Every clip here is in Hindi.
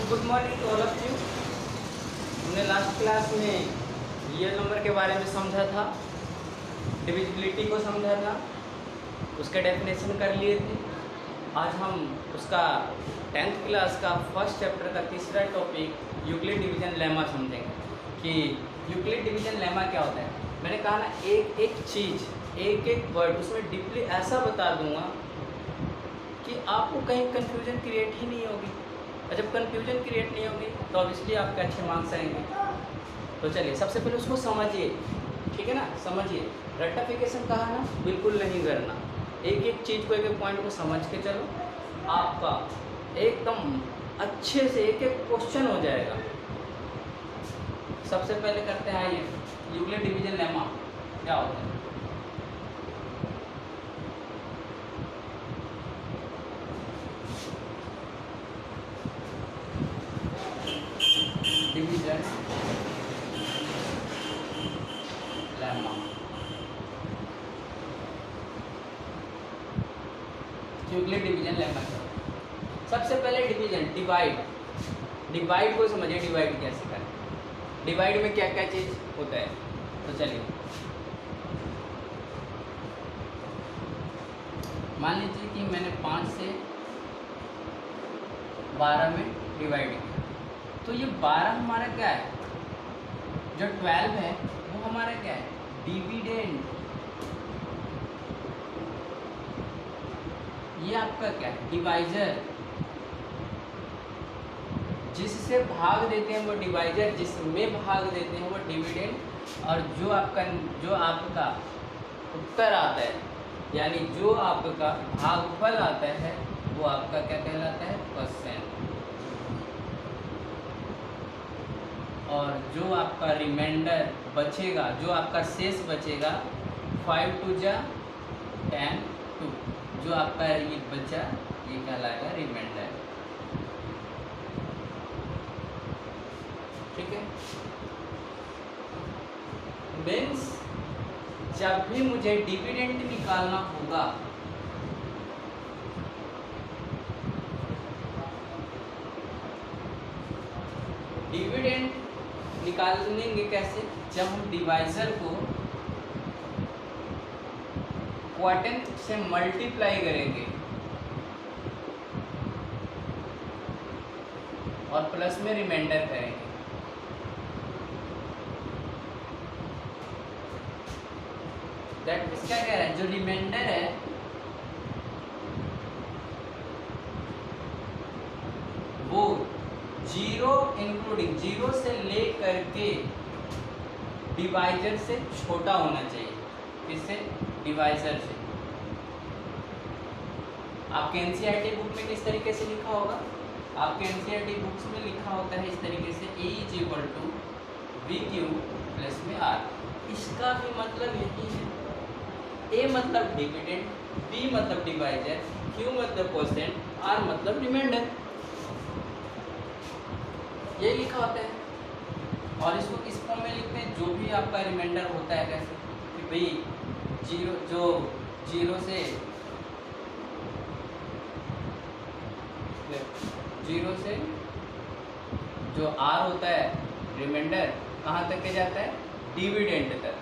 Good morning to all of you. हमने लास्ट क्लास में रियल नंबर के बारे में समझा था, डिविजिबिलिटी को समझा था, उसका डेफिनेशन कर लिए थे। आज हम उसका 10th क्लास का फर्स्ट चैप्टर का तीसरा टॉपिक यूक्लिड डिवीजन लेमा समझेंगे कि यूक्लिड डिवीजन लेमा क्या होता है। मैंने कहा ना, एक एक चीज़, एक एक वर्ड उसमें डीपली ऐसा बता दूंगा कि आपको कहीं कन्फ्यूजन क्रिएट ही नहीं होगी। और जब कन्फ्यूजन क्रिएट नहीं होगी तो ऑब्वियसली आपके अच्छे मार्क्स आएंगे। तो चलिए सबसे पहले उसको समझिए, ठीक है ना। समझिए, रेक्टिफिकेशन कहा ना, बिल्कुल नहीं करना। एक एक चीज़ को, एक एक पॉइंट को समझ के चलो, आपका एकदम अच्छे से एक एक क्वेश्चन हो जाएगा। सबसे पहले करते हैं, आइए यूक्लिड डिवीजन लेमा क्या होता है। Division lemma, Euclid division lemma क्या होता है। सबसे पहले डिवीजन, डिवाइड को समझिए। डिवाइड कैसे करें, डिवाइड में क्या क्या चीज़ होता है। तो चलिए मान लीजिए कि मैंने 5 से 12 में डिवाइड किया, तो ये 12 हमारा क्या है, जो 12 है वो हमारा क्या है, डिविडेंड। ये आपका क्या है, डिवाइजर। जिससे भाग देते हैं वो डिवाइजर, जिसमें भाग देते हैं वो डिविडेंड। और जो आपका उत्तर आता है, यानी जो आपका भागफल आता है, वो आपका क्या कहलाता है, क्वेश्चन। और जो आपका रिमाइंडर बचेगा, जो आपका शेष बचेगा, 5 2 जा 10 2, जो आपका ये बचा ये कहलाएगा रिमाइंडर। ठीक है। मीन्स जब भी मुझे डिविडेंड निकालना होगा, डिविडेंड निकालेंगे कैसे, जब हम डिवाइजर को क्वाड्रेंट से मल्टीप्लाई करेंगे और प्लस में रिमाइंडर करेंगे। दैट मीन्स क्या कह रहा है, जो रिमाइंडर है वो 0 इंक्लूडिंग 0 से ले करके डिवाइजर से छोटा होना चाहिए। किससे, डिवाइजर से। आपके एनसीईआरटी बुक में किस तरीके से लिखा होगा, आपके एनसीईआरटी बुक्स में लिखा होता है इस तरीके से, A = BQ प्लस में R। इसका भी मतलब यही है। A मतलब डिविडेंड, B मतलब डिवाइजर, Q मतलब क्वोशिएंट, R मतलब रिमाइंडर। ये लिखा होता है। और इसको किस फॉर्म में लिखते हैं, जो भी आपका रिमाइंडर होता है, कैसे कि भाई 0 से जो R होता है रिमाइंडर, कहाँ तक के जाता है, डिविडेंड तक।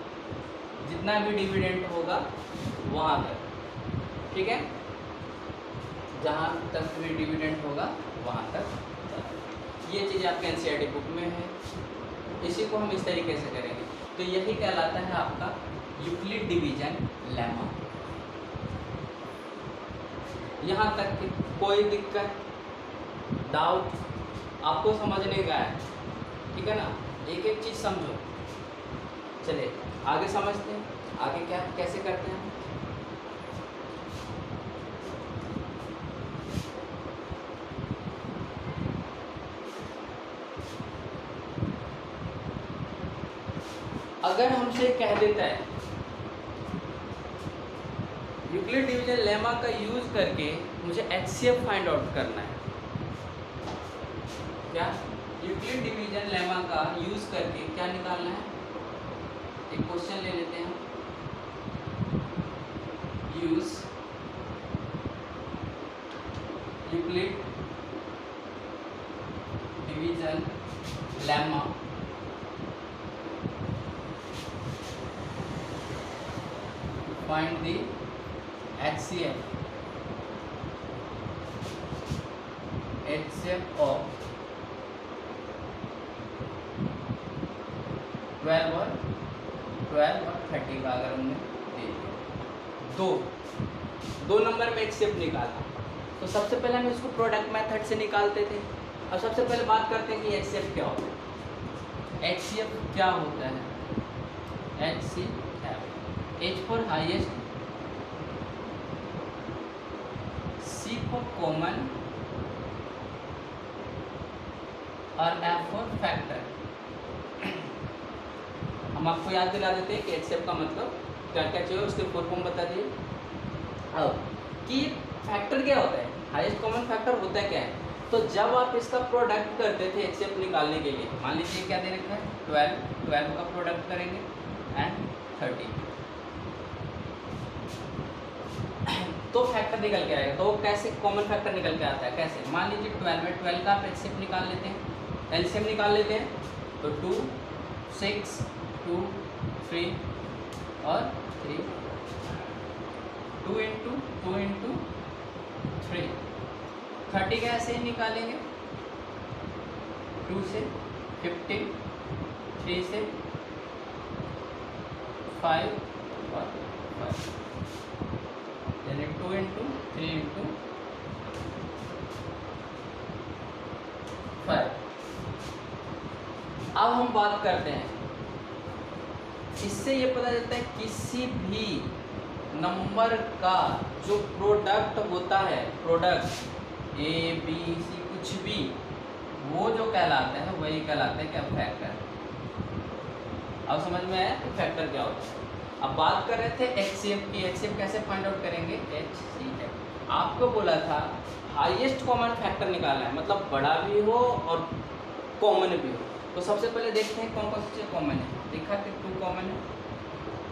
जितना भी डिविडेंड होगा वहाँ तक, ठीक है, जहाँ तक भी डिविडेंड होगा वहाँ तक। ये चीज़ आपके एनसीईआरटी बुक में है। इसी को हम इस तरीके से करेंगे। तो यही कहलाता है आपका यूक्लिड डिवीजन लेमा। यहाँ तक कि कोई दिक्कत, डाउट आपको समझने का है, ठीक है ना। एक एक चीज़ समझो। चलिए आगे समझते हैं, आगे क्या कैसे करते हैं। अगर हमसे कह देता है यूक्लिड डिवीजन लेमा का यूज करके मुझे HCF फाइंड आउट करना है, क्या यूक्लिड डिवीजन लेमा का यूज करके क्या निकालना है। एक क्वेश्चन ले लेते हैं, use Euclid division lemma find the HCF of 12 और 30 का अगर हमने दे दिया दो नंबर में HCF निकाला, तो सबसे पहले हम इसको प्रोडक्ट मेथड से निकालते थे। अब सबसे पहले बात करते हैं कि HCF क्या होता है। HCF क्या होता है? HCF H for highest, C for common और F for factor। हम आपको याद दिला देते हैं कि HCF का मतलब क्या क्या चाहिए, उसके फुल फॉर्म बता दिए। अब कि फैक्टर क्या होता है, हाईएस्ट कॉमन फैक्टर होता है क्या है। तो जब आप इसका प्रोडक्ट करते थे HCF निकालने के लिए, मान लीजिए क्या दे रखा है 12 का प्रोडक्ट करेंगे एंड 30, तो फैक्टर निकल के आएगा। तो कैसे कॉमन फैक्टर निकल के आता है, कैसे? मान लीजिए 12 में 12 का आप HCF निकाल लेते हैं, LCM निकाल लेते हैं, तो 2 6 2 3 और 3 2 इंटू 2 इंटू 3 30 का ऐसे ही निकालेंगे, 2 से 15, 3 से 5 और 5, यानी 2 इंटू 3 इंटू 5। अब हम बात करते हैं, इससे ये पता चलता है किसी भी नंबर का जो प्रोडक्ट होता है, प्रोडक्ट A B C कुछ भी, वो जो कहलाता है वही कहलाता है क्या? फैक्टर। अब समझ में आया कि फैक्टर क्या होता है। अब बात कर रहे थे HCF की। HCF कैसे फाइंड आउट करेंगे? HCF आपको बोला था हाईएस्ट कॉमन फैक्टर निकालना है, मतलब बड़ा भी हो और कॉमन भी हो। तो सबसे पहले देखते हैं कौन कौन सी चीज़ कॉमन है। देखा कि 2 कॉमन है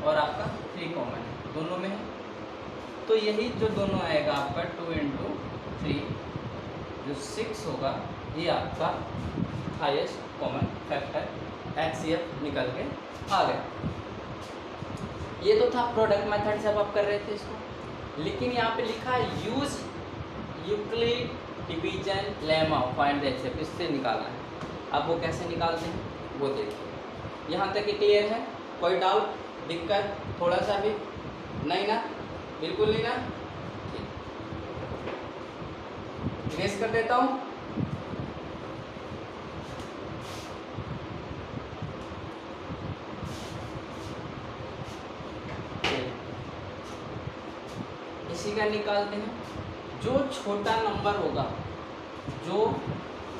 और आपका 3 कॉमन है, दोनों में है। तो यही जो दोनों आएगा आपका 2 इंटू 3 जो 6 होगा, ये आपका हाईएस्ट कॉमन फैक्टर HCF निकल के आ गया। ये तो था प्रोडक्ट मेथड से आप कर रहे थे इसको, लेकिन यहाँ पे लिखा है use Euclid division lemma find the HCF, इससे निकालना है। अब वो कैसे निकालते हैं वो देखिए। यहाँ तक क्लियर है? कोई डाउट, दिक्कत थोड़ा सा भी नहीं ना? बिल्कुल नहीं ना? इरेज कर देता हूँ। इसी का निकालते हैं। जो छोटा नंबर होगा, जो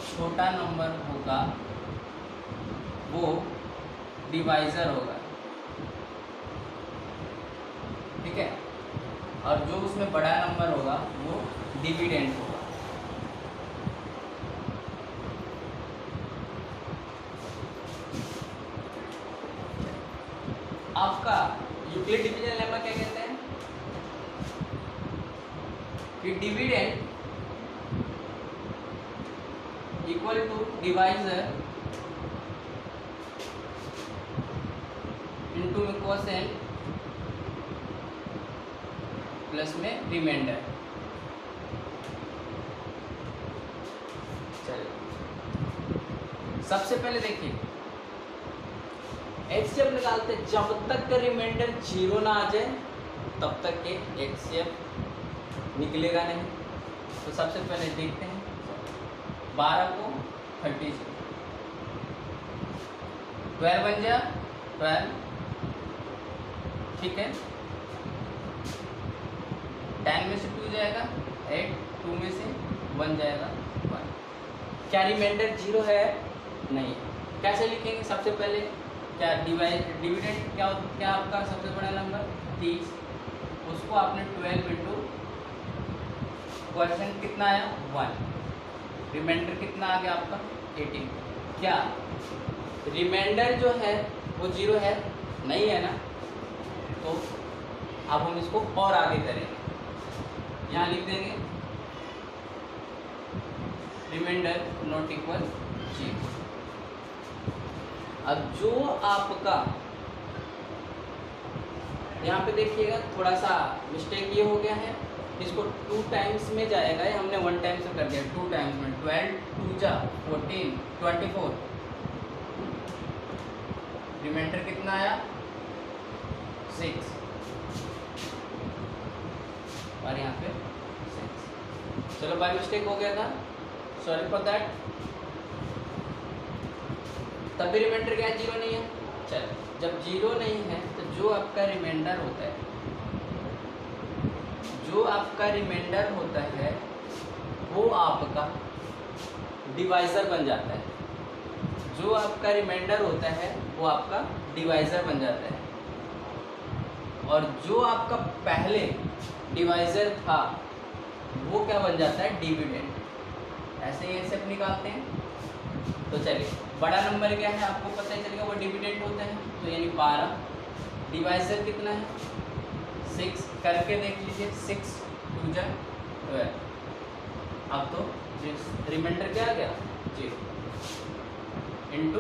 छोटा नंबर होगा वो डिवाइज़र होगा, ठीक है, और जो उसमें बड़ा नंबर होगा वो डिविडेंड होगा। आपका यूक्लिड डिवीजन लेमा क्या कहते हैं कि dividend equal to divisor into में कोसेंट प्लस में रिमाइंडर। चलिए सबसे पहले देखिए HCF निकालते, जब तक का रिमाइंडर 0 ना आ जाए तब तक के HCF निकलेगा नहीं। तो सबसे पहले देखते हैं 12 को 30 से 12 बन जाए 12, ठीक है, 10 में से 2 जाएगा 8, 2 में से 1 जाएगा 1। क्या रिमाइंडर 0 है? नहीं। कैसे लिखेंगे? सबसे पहले क्या डिविडेंड क्या आपका सबसे बड़ा नंबर 30, उसको आपने 12 इंटू क्वेश्चन कितना आया 1, रिमाइंडर कितना आ गया आपका 18। क्या रिमाइंडर जो है वो 0 है? नहीं है ना? तो अब हम इसको और आगे करेंगे, यहाँ लिख देंगे रिमाइंडर नॉट इक्वल जी। अब जो आपका यहाँ पे देखिएगा थोड़ा सा मिस्टेक ये हो गया है, इसको 2 टाइम्स में जाएगा, ये हमने 1 टाइम्स में कर दिया। 2 टाइम्स में 12 2 जा 14 24, रिमाइंडर कितना आया 6 और यहाँ पे 6। चलो बाय मिस्टेक हो गया था, सॉरी फॉर दैट। तभी रिमाइंडर क्या 0 नहीं है। चलो जब 0 नहीं है तो जो आपका रिमाइंडर होता है, जो आपका रिमाइंडर होता है वो आपका डिवाइज़र बन जाता है। जो आपका रिमाइंडर होता है वो आपका डिवाइज़र बन जाता है, और जो आपका पहले डिवाइज़र था वो क्या बन जाता है डिविडेंड। ऐसे ही ऐसे निकालते हैं। तो चलिए बड़ा नंबर क्या है आपको पता ही चलेगा, वो डिविडेंड होता है। तो यानी 12, डिवाइज़र कितना है 6, करके देख लीजिए 6 2 जा 12। अब तो रिमाइंडर क्या आ गया 0 इंटू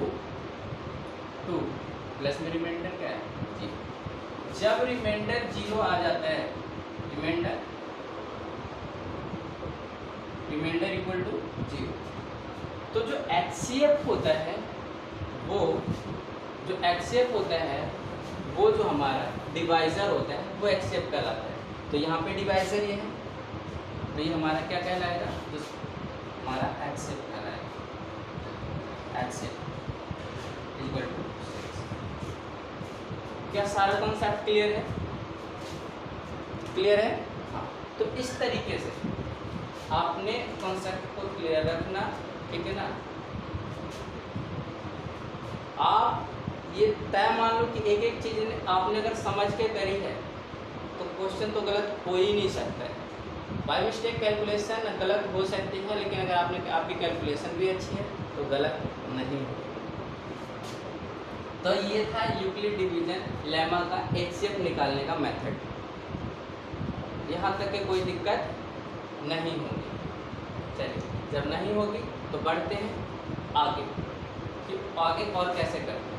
2 प्लस में रिमाइंडर क्या है 0। जब रिमाइंडर 0 आ जाता है, रिमाइंडर इक्वल टू 0, तो जो HCF होता है वो जो हमारा डिवाइज़र होता है वो HCF कहलाता है। तो यहाँ पे डिवाइज़र ये है, तो ये हमारा क्या कहलाएगा, तो हमारा HCF कहलाएगा। HCF equal to 6। क्या सारा कॉन्सेप्ट क्लियर है? क्लियर है? हाँ। तो इस तरीके से आपने कॉन्सेप्ट को क्लियर रखना, ठीक है ना। आप ये तय मान लो कि एक एक चीज़ आपने अगर समझ के करी है तो क्वेश्चन तो गलत हो ही नहीं सकता है। बाय मिस्टेक कैलकुलेशन गलत हो सकती है, लेकिन अगर आपकी कैलकुलेशन भी अच्छी है तो गलत नहीं हो। तो ये था यूक्लिड डिवीजन लेमा का HCF निकालने का मेथड। यहाँ तक के कोई दिक्कत नहीं होगी। चलिए जब नहीं होगी तो बढ़ते हैं आगे कि आगे और कैसे करते हैं।